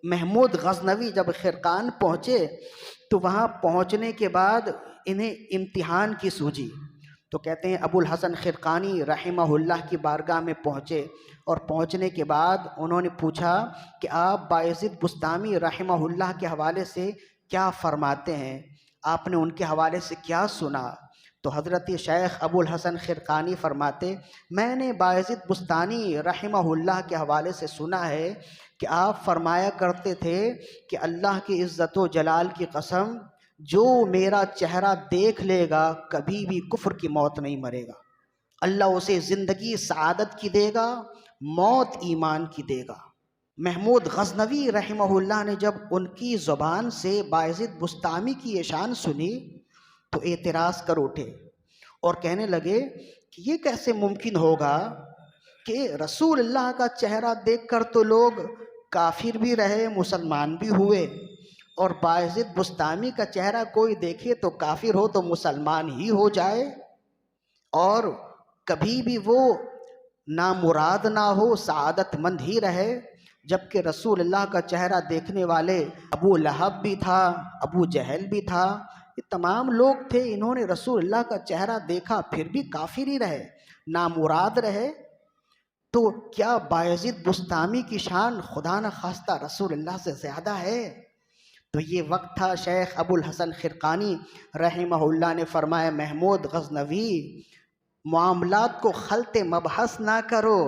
महमूद गज़नवी जब खिरकान पहुँचे तो वहाँ पहुँचने के बाद इन्हें इम्तिहान की सूझी। तो कहते हैं अबुल हसन खिरकानी रहमहुल्लाह की बारगाह में पहुँचे और पहुँचने के बाद उन्होंने पूछा कि आप बायज़िद बुस्तामी रहमहुल्लाह के हवाले से क्या फ़रमाते हैं, आपने उनके हवाले से क्या सुना। तो हज़रत शेख अबुल हसन खिरकानी फ़रमाते, मैंने बायज़िद बुस्तानी रहमहुल्लाह के हवाले से सुना है कि आप फरमाया करते थे कि अल्लाह की इज़्ज़त व जलाल की कसम, जो मेरा चेहरा देख लेगा कभी भी कुफ्र की मौत नहीं मरेगा। अल्लाह उसे ज़िंदगी सआदत की देगा, मौत ईमान की देगा। महमूद गज़नवी रहमहुल्लाह ने जब उनकी ज़ुबान से बायज़िद बुस्तामी की ये शान सुनी तो एतराज़ कर उठे और कहने लगे कि ये कैसे मुमकिन होगा कि रसूलुल्लाह का चेहरा देखकर तो लोग काफिर भी रहे, मुसलमान भी हुए, और बायज़िद बुस्तामी का चेहरा कोई देखे तो काफिर हो तो मुसलमान ही हो जाए, और कभी भी वो नामुराद ना हो, सआदतमंद ही रहे। जबकि रसूलुल्लाह का चेहरा देखने वाले अबू लहब भी था, अबू जहल भी था, ये तमाम लोग थे, इन्होंने रसूलुल्लाह का चेहरा देखा फिर भी काफिर ही रहे, नामुराद रहे। तो क्या बायज़िद बुस्तामी की शान खुदा न खास्ता रसूलुल्लाह से ज़्यादा है। तो ये वक्त था शेख अबुल हसन खिरकानी रहमहुल्लाह ने फरमाया, महमूद गज़नवी, मामलात को खलते मबहस ना करो,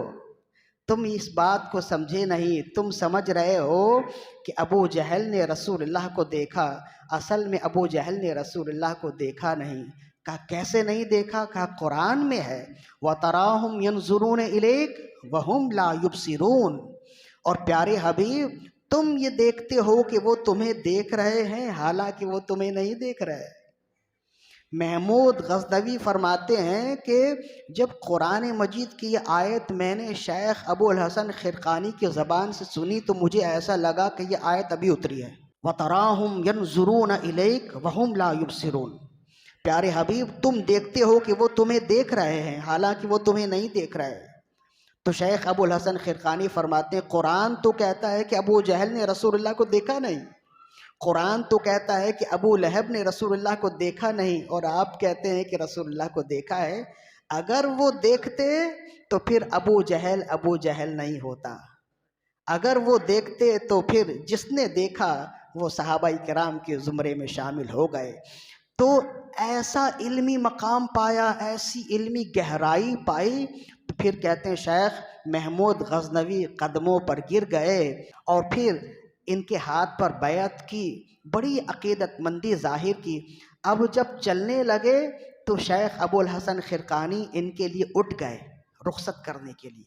तुम इस बात को समझे नहीं, तुम समझ रहे हो कि अबू जहल ने रसूलुल्लाह को देखा, असल में अबू जहल ने रसूलुल्लाह को देखा नहीं। कहा कैसे नहीं देखा, कहा कुरान में है, व तराहुम यंजुरून इलैक वहुम ला युबसिरून, और प्यारे हबीब तुम ये देखते हो कि वो तुम्हें देख रहे हैं, हालांकि वो तुम्हें नहीं देख रहे। महमूद गज़नवी फरमाते हैं कि जब कुरान मजीद की ये आयत मैंने शेख अबुल हसन खिरकानी की ज़बान से सुनी तो मुझे ऐसा लगा कि ये आयत अभी उतरी है। व तराहुम यंजुरून इलैक वहुम ला युबसिरून, प्यारे हबीब तुम देखते हो कि वो तुम्हें देख रहे हैं, हालांकि वो तुम्हें नहीं देख रहे। तो शेख अबुल हसन खिरकानी फरमाते हैं, कुरान तो कहता है कि अबू जहल ने रसूलुल्लाह को देखा नहीं, कुरान तो कहता है कि अबू लहब ने रसूलुल्लाह को देखा नहीं, और आप कहते हैं कि रसूलुल्लाह को देखा है। अगर वो देखते तो फिर अबू जहल नहीं होता, अगर वो देखते तो फिर जिसने देखा वो सहाबाई किराम के ज़ुमरे में शामिल हो गए। तो ऐसा इल्मी मकाम पाया, ऐसी इल्मी गहराई पाई। तो फिर कहते हैं शेख महमूद गज़नवी कदमों पर गिर गए और फिर इनके हाथ पर बैत की, बड़ी अकीदतमंदी ज़ाहिर की। अब जब चलने लगे तो शेख अबुल हसन खिरकानी इनके लिए उठ गए रुखसत करने के लिए।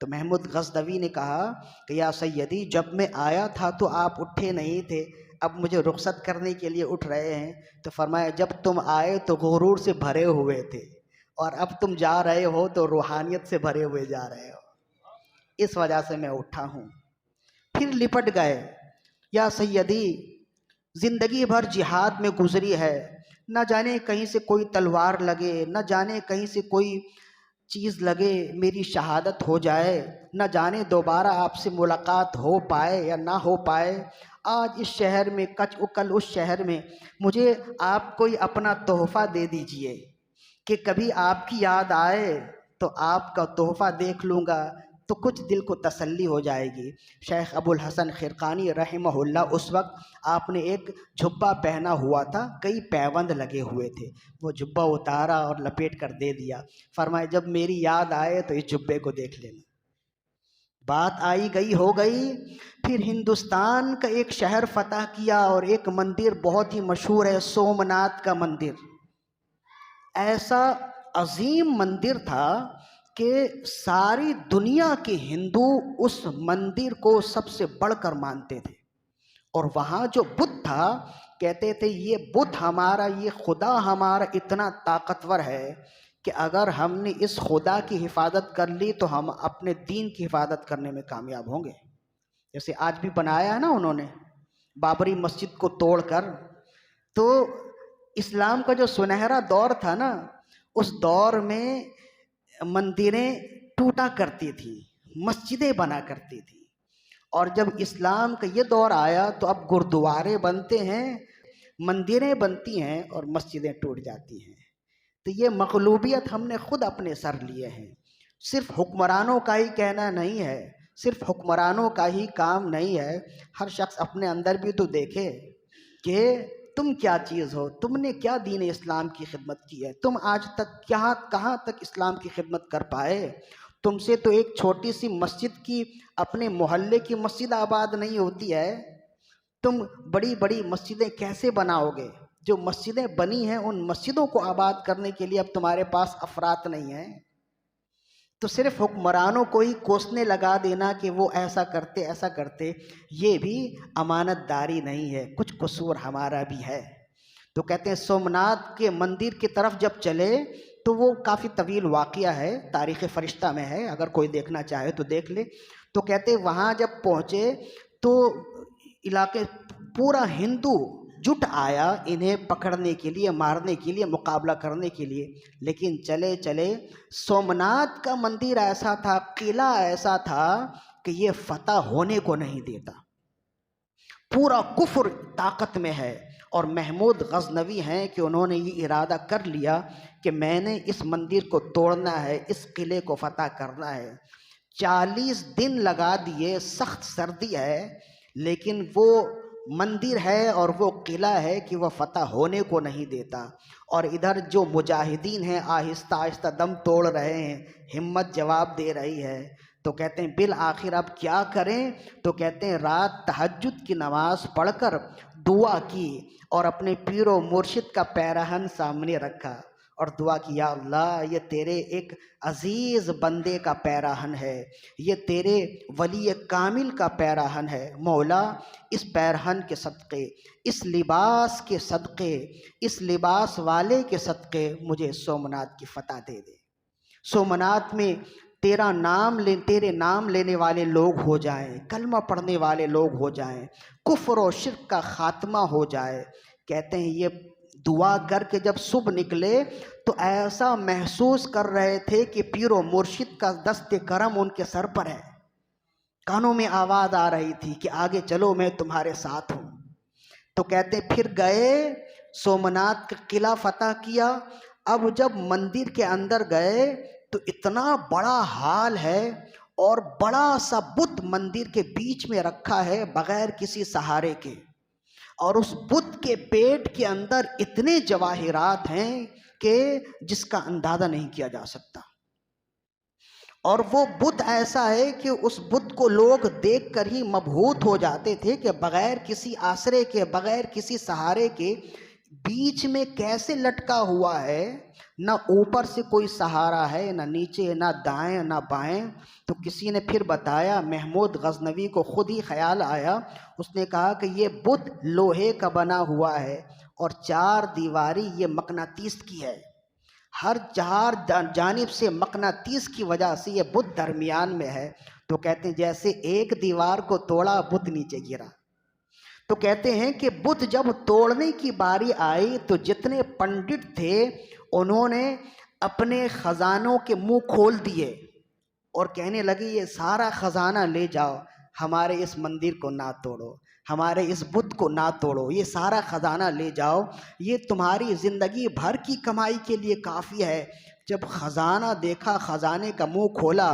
तो महमूद गज़नवी ने कहा कि या सैयदी, जब मैं आया था तो आप उठे नहीं थे, अब मुझे रुखसत करने के लिए उठ रहे हैं। तो फरमाया, जब तुम आए तो गुरूर से भरे हुए थे, और अब तुम जा रहे हो तो रूहानियत से भरे हुए जा रहे हो, इस वजह से मैं उठा हूँ। फिर लिपट गए, या सैयदी ज़िंदगी भर जिहाद में गुजरी है, न जाने कहीं से कोई तलवार लगे, न जाने कहीं से कोई चीज़ लगे मेरी शहादत हो जाए, न जाने दोबारा आपसे मुलाकात हो पाए या ना हो पाए। आज इस शहर में कल उस शहर में मुझे आप कोई अपना तोहफ़ा दे दीजिए कि कभी आपकी याद आए तो आपका तोहफ़ा देख लूँगा तो कुछ दिल को तसल्ली हो जाएगी। शेख अबुल हसन खिरकानी रहमहुल्लाह, उस वक्त आपने एक जुब्बा पहना हुआ था, कई पैबंद लगे हुए थे, वो जुब्बा उतारा और लपेट कर दे दिया। फरमाए, जब मेरी याद आए तो इस जुब्बे को देख लेना। बात आई गई हो गई। फिर हिंदुस्तान का एक शहर फतह किया और एक मंदिर बहुत ही मशहूर है, सोमनाथ का मंदिर। ऐसा अजीम मंदिर था कि सारी दुनिया के हिंदू उस मंदिर को सबसे बढ़कर मानते थे। और वहाँ जो बुद्ध था, कहते थे ये बुद्ध हमारा, ये खुदा हमारा इतना ताकतवर है कि अगर हमने इस खुदा की हिफाजत कर ली तो हम अपने दीन की हिफाजत करने में कामयाब होंगे। जैसे आज भी बनाया है ना उन्होंने, बाबरी मस्जिद को तोड़कर। तो इस्लाम का जो सुनहरा दौर था ना, उस दौर में मंदिरें टूटा करती थी, मस्जिदें बना करती थी, और जब इस्लाम का ये दौर आया तो अब गुरुद्वारे बनते हैं, मंदिरें बनती हैं और मस्जिदें टूट जाती हैं। तो ये मग़लूबियत हमने खुद अपने सर लिए हैं। सिर्फ हुक्मरानों का ही कहना नहीं है, सिर्फ हुक्मरानों का ही काम नहीं है। हर शख्स अपने अंदर भी तो देखे कि तुम क्या चीज़ हो, तुमने क्या दीन इस्लाम की खिदमत की है, तुम आज तक क्या कहाँ तक इस्लाम की खिदमत कर पाए। तुमसे तो एक छोटी सी मस्जिद की, अपने मोहल्ले की मस्जिद आबाद नहीं होती है, तुम बड़ी बड़ी मस्जिदें कैसे बनाओगे। जो मस्जिदें बनी हैं उन मस्जिदों को आबाद करने के लिए अब तुम्हारे पास अफरात नहीं है। तो सिर्फ हुक्मरानों को ही कोसने लगा देना कि वो ऐसा करते ऐसा करते, ये भी अमानतदारी नहीं है, कुछ कसूर हमारा भी है। तो कहते हैं सोमनाथ के मंदिर की तरफ जब चले तो वो काफ़ी तवील वाक़या है, तारीख़ फ़रिश्ता में है, अगर कोई देखना चाहे तो देख ले। तो कहते हैं वहाँ जब पहुँचे तो इलाके पूरा हिंदू जुट आया इन्हें पकड़ने के लिए, मारने के लिए, मुकाबला करने के लिए। लेकिन चले चले सोमनाथ का मंदिर ऐसा था, किला ऐसा था कि ये फतह होने को नहीं देता। पूरा कुफ्र ताकत में है और महमूद गजनवी हैं कि उन्होंने ये इरादा कर लिया कि मैंने इस मंदिर को तोड़ना है, इस किले को फतह करना है। 40 दिन लगा दिए, सख्त सर्दी है, लेकिन वो मंदिर है और वो किला है कि वह फतह होने को नहीं देता। और इधर जो मुजाहिदीन हैं आहिस्ता आहिस्ता दम तोड़ रहे हैं, हिम्मत जवाब दे रही है। तो कहते हैं बिल आखिर अब क्या करें। तो कहते हैं रात तहज्जुद की नमाज पढ़कर दुआ की और अपने पीरो मुर्शिद का पैराहन सामने रखा और दुआ की, या अल्लाह ये तेरे एक अजीज़ बंदे का पैराहन है, ये तेरे वली कामिल का पैराहन है। मौला इस पैराहन के सदक़े, इस लिबास के सदक़े, इस लिबास वाले के सदक़े मुझे सोमनाथ की फ़तह दे दे। सोमनाथ में तेरे नाम लेने वाले लोग हो जाएं, कलमा पढ़ने वाले लोग हो जाएं, कुफ्र और शिर्क का ख़ात्मा हो जाए। कहते हैं ये दुआ करके जब सुबह निकले तो ऐसा महसूस कर रहे थे कि पीरो मुर्शिद का दस्ते करम उनके सर पर है। कानों में आवाज़ आ रही थी कि आगे चलो, मैं तुम्हारे साथ हूँ। तो कहते फिर गए, सोमनाथ का किला फतह किया। अब जब मंदिर के अंदर गए तो इतना बड़ा हाल है और बड़ा सा बुत मंदिर के बीच में रखा है बगैर किसी सहारे के, और उस बुत के पेट के अंदर इतने जवाहिरात हैं कि जिसका अंदाज़ा नहीं किया जा सकता। और वो बुत ऐसा है कि उस बुत को लोग देखकर ही मबहूत हो जाते थे कि बगैर किसी आसरे के, बगैर किसी सहारे के बीच में कैसे लटका हुआ है। ना ऊपर से कोई सहारा है, ना नीचे, ना दाएं ना बाएं। तो किसी ने फिर बताया, महमूद गजनवी को खुद ही ख्याल आया, उसने कहा कि ये बुत लोहे का बना हुआ है और 4 दीवारी ये मकनातीस की है। हर 4 जानिब से मकनातीस की वजह से ये बुत दरमियान में है। तो कहते हैं जैसे एक दीवार को तोड़ा बुत नीचे गिरा। तो कहते हैं कि बुत जब तोड़ने की बारी आई तो जितने पंडित थे उन्होंने अपने ख़जानों के मुंह खोल दिए और कहने लगे ये सारा ख़जाना ले जाओ, हमारे इस मंदिर को ना तोड़ो, हमारे इस बुत को ना तोड़ो, ये सारा ख़जाना ले जाओ, ये तुम्हारी ज़िंदगी भर की कमाई के लिए काफ़ी है। जब ख़जाना देखा, ख़जाने का मुंह खोला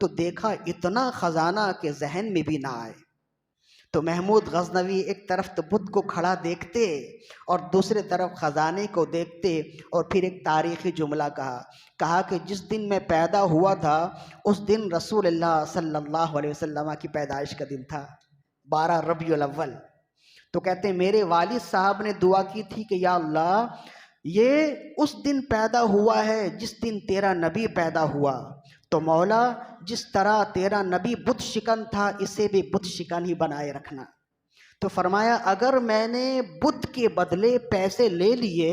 तो देखा इतना ख़जाना के जहन में भी ना आए। तो महमूद गजनवी एक तरफ तो बुत को खड़ा देखते और दूसरे तरफ ख़जाने को देखते, और फिर एक तारीख़ी जुमला कहा कि जिस दिन मैं पैदा हुआ था उस दिन रसूलुल्लाह सल्लल्लाहु अलैहि वसल्लम की पैदाइश का दिन था, 12 रबीउल अव्वल। तो कहते हैं मेरे वालिद साहब ने दुआ की थी कि या अल्लाह ये उस दिन पैदा हुआ है जिस दिन तेरा नबी पैदा हुआ, तो मौला जिस तरह तेरा नबी बुत शिकन था इसे भी बुत शिकन ही बनाए रखना। तो फरमाया अगर मैंने बुत के बदले पैसे ले लिए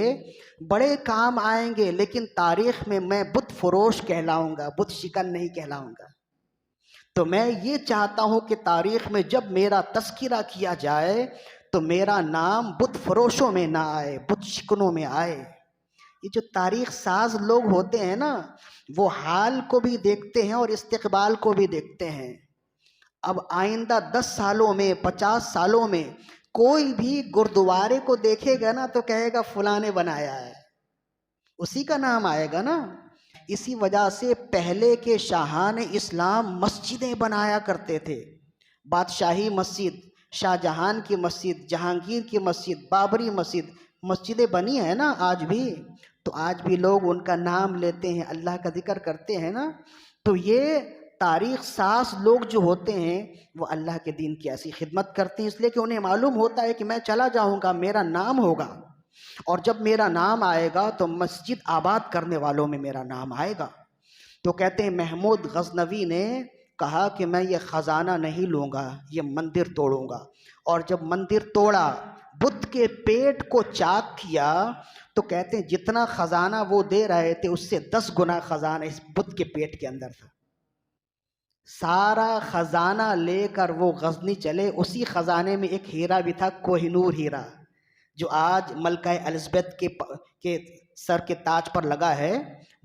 बड़े काम आएंगे, लेकिन तारीख़ में मैं बुत फरोश कहलाऊंगा, बुत शिकन नहीं कहलाऊंगा। तो मैं ये चाहता हूँ कि तारीख़ में जब मेरा तस्किरा किया जाए तो मेरा नाम बुत फरोशों में ना आए, बुत शिकनों में आए। ये जो तारीख़ साज लोग होते हैं ना, वो हाल को भी देखते हैं और इस्तकबाल को भी देखते हैं। अब आइंदा 10 सालों में, 50 सालों में कोई भी गुरुद्वारे को देखेगा ना तो कहेगा फलां ने बनाया है, उसी का नाम आएगा ना। इसी वजह से पहले के शाहान इस्लाम मस्जिदें बनाया करते थे। बादशाही मस्जिद, शाहजहां की मस्जिद, जहांगीर की मस्जिद, बाबरी मस्जिद, मस्जिदें बनी है ना आज भी। तो आज भी लोग उनका नाम लेते हैं, अल्लाह का जिक्र करते हैं ना। तो ये तारीख साज लोग जो होते हैं वो अल्लाह के दीन की ऐसी खिदमत करते हैं, इसलिए कि उन्हें मालूम होता है कि मैं चला जाऊंगा, मेरा नाम होगा, और जब मेरा नाम आएगा तो मस्जिद आबाद करने वालों में मेरा नाम आएगा। तो कहते हैं महमूद गजनवी ने कहा कि मैं ये ख़जाना नहीं लूँगा, ये मंदिर तोड़ूंगा। और जब मंदिर तोड़ा, बुद्ध के पेट को चाक किया, तो कहते हैं जितना ख़जाना वो दे रहे थे उससे 10 गुना ख़जाना इस बुद्ध के पेट के अंदर था। सारा ख़जाना लेकर वो गजनी चले। उसी ख़जाने में एक हीरा भी था, कोहिनूर हीरा, जो आज मलका एलिज़ाबेथ के सर के ताज पर लगा है,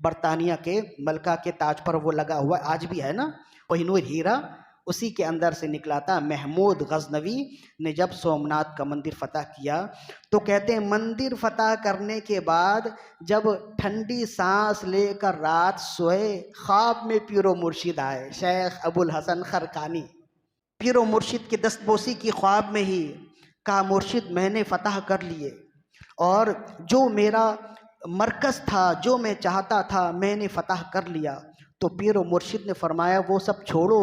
बरतानिया के मलका के ताज पर वो लगा हुआ आज भी है ना, कोहिनूर हीरा उसी के अंदर से निकला था। महमूद गजनवी ने जब सोमनाथ का मंदिर फतह किया, तो कहते हैं मंदिर फतह करने के बाद जब ठंडी सांस लेकर रात सोए, ख्वाब में पीरो मुर्शिद आए, शेख अबुल हसन खरकानी। पीरो मुर्शिद की दस्तबोसी की ख्वाब में ही कहा, मुर्शिद मैंने फतह कर लिए, और जो मेरा मरकज़ था, जो मैं चाहता था, मैंने फतह कर लिया। तो पीरो मुर्शिद ने फरमाया वो सब छोड़ो,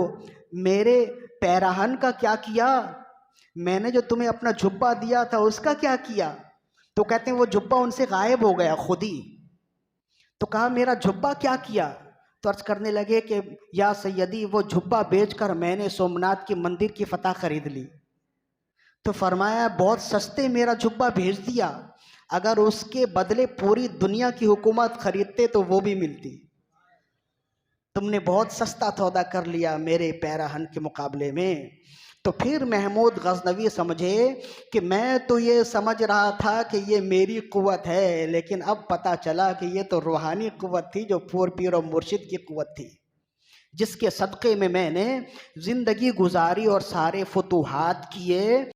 मेरे पैराहन का क्या किया, मैंने जो तुम्हें अपना जुब्बा दिया था उसका क्या किया। तो कहते हैं वो जुब्बा उनसे गायब हो गया खुद ही। तो कहा मेरा जुब्बा क्या किया। तो अर्ज करने लगे कि या सैयदी, वो जुब्बा बेचकर मैंने सोमनाथ के मंदिर की फतह खरीद ली। तो फरमाया बहुत सस्ते मेरा जुब्बा भेज दिया, अगर उसके बदले पूरी दुनिया की हुकूमत खरीदते तो वो भी मिलती। तुमने बहुत सस्ता सौदा कर लिया मेरे पैराहन के मुकाबले में। तो फिर महमूद गजनवी समझे कि मैं तो ये समझ रहा था कि ये मेरी कुव्वत है, लेकिन अब पता चला कि ये तो रूहानी कुव्वत थी, जो पीर और मुर्शिद की कुव्वत थी, जिसके सदक़े में मैंने ज़िंदगी गुजारी और सारे फतूहात किए।